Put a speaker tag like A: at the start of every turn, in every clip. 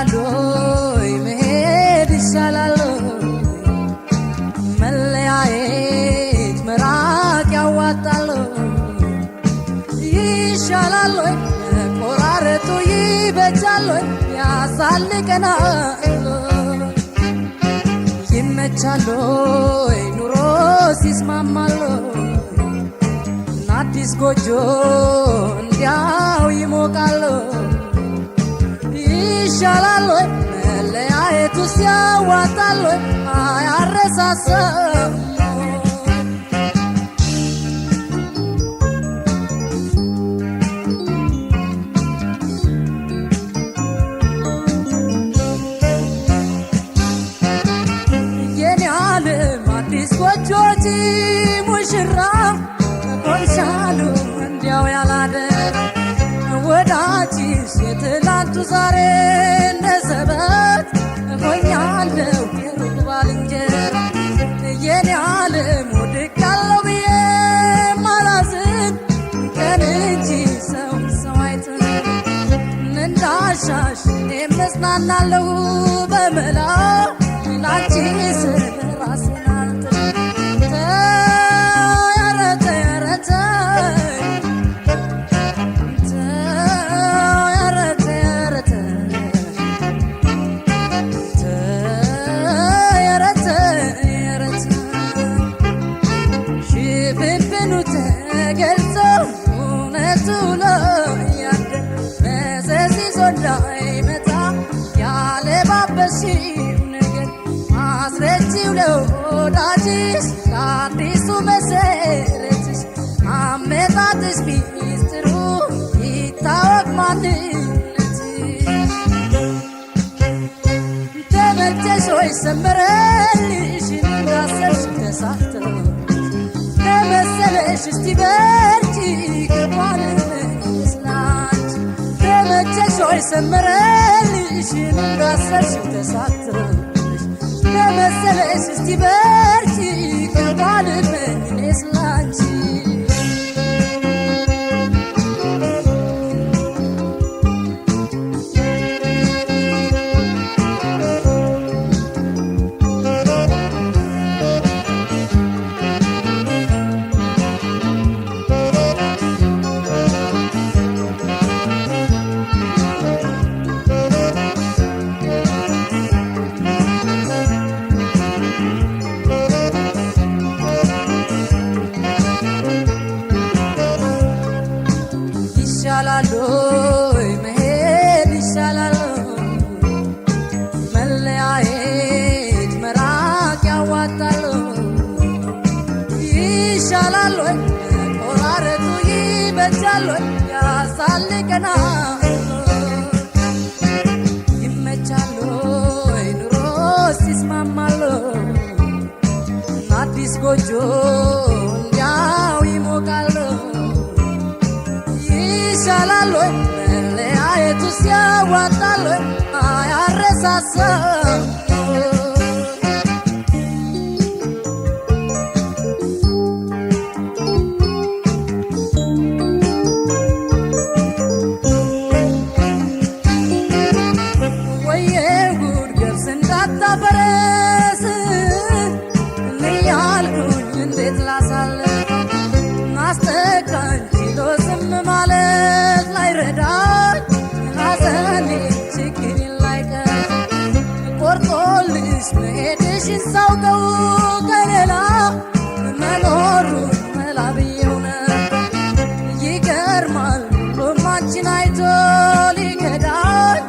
A: ይሻላል ወይ መሄድ ይሻላል መለያየት መራቅ ያዋጣል ይሻላል ወይ ቆራረጡ ይበጃል ወይ ያሳልቀናል ይመቻል ወይ ኑሮ ሲስማማል አዲስ ጎጆ እንዲያው ይሞቃል ይሻላል ወይ መለያየቱ ሲያዋጣል ወይ አያረሳሳም የኔ ዓለም አዲስ ጎጆቲ ሙሽራ ሆንሻሉ እንዲያው ያላደረ ወዳጅሽ የትላንቱ ዛሬ እንደሰበት ሆኛለሁ የሩቅ ባልንጀራ የኔ ዓለም ወድቄያለሁ ብዬ ማላዝን ቀን እንጂ ሰው አይጥልም እንዳሻሽ እኔም እጽናናለሁ በመላ ላንቺ ስል ራሴን ወዳጅሽ ለአዲሱ መሰረትሽ አመጣጥሽ ሚስጥሩ ይታወቅ ማንነትሽ ተመቸሽ ወይ ሰመረልሽ እንዳሰብሽ ተሳክቶ ተመሰለሽ እስቲ በርቺ ከጓንሽ ላንቺ ተመቸሽ ወይ ሰመረልሽ እንዳሰብሽ ተሳክቶ ተመሰለሽ እስቲ በርቺ ከጓንሽ እኔስ ላንቺ ይሻላል ወይ መሄድ ይሻላል መለያየት መራቅ ያዋጣል ይሻላል ወይ ቆራረጡ ይበጃል ወይ ያሳልቀናል ይመቻል ወይ ኑሮ ሲስማማል አዲስ ጎጆ እንዲያው ይሞቃል ይሻላል ወይ መለያየቱ ሲያዋጣል ወይ አያረሳሳም ወየ ጉድ ገብስ እንዳታፈረስ እያልኩኝ እንዴት ላሳልፍ አስጠቃኝ ችሎ ዝም ማለት ላይረዳኝ ሐዘኔ ችግሬን ላይቀር ቆርጦልሽ መሄድሽን ሳውቀው ከሌላ መኖሩን መላ ብዬው ነበር ይገርማል ሁሉም አንቺን አይቶ ሊከዳኝ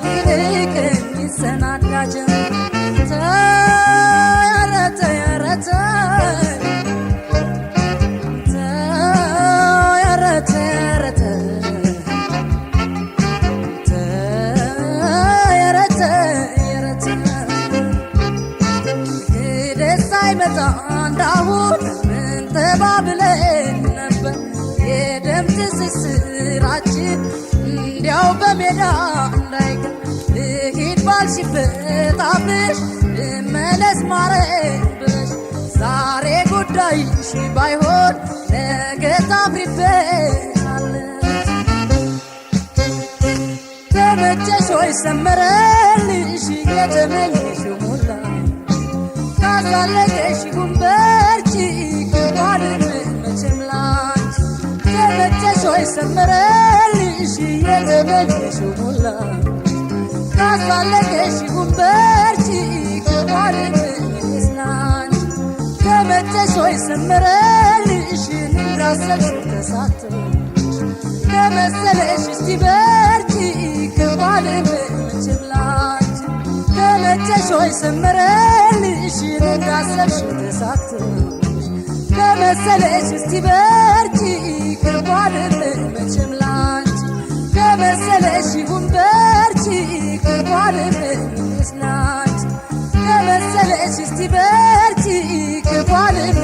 A: ሊርቀኝ ይሰናዳ ጀመር እንዳሁን ምን ተባብለን ነበር የደም ትስስራችን እንዲያው በሜዳ እንዳይቀር ልሂድ ባልሽበት አብሽ ልመለስ ማረኝ ብለሽ ዛሬ ጉዳይሽ ባይሆን ነገ ታፍሪበታለሽ ተመቸ ተመቸሽ ወይ ሰመረልሽ የተመኘሽው ሞላ ካሳለቀሽ ጉንበርቺ ክባልን መቼም ላንቺ ተመቸሽ ወይ ሰመረልሽ የተመኘሽው ሞላ ካሳለቀሽ ጉንበርቺ ክባልን ስላንቺ ተመቸሽ ወይ ሰመረልሽ እንዳሰብሽው ተሳክቶልሽ ከመሰለሽ እስቲ በርቺ ክባልን መቼም ላንቺ ተመቸሽ ወይ ሰመረልሽ እንዳሰብሽው ተሳክቶልሽ ከመሰለሽ እስቲ በርቺ ክባልን መቼም ላንቺ ከመሰለሽ ይሁን በርቺ ክባልን ስላንቺ ከመሰለሽ እስቲ በርቺ ክባልን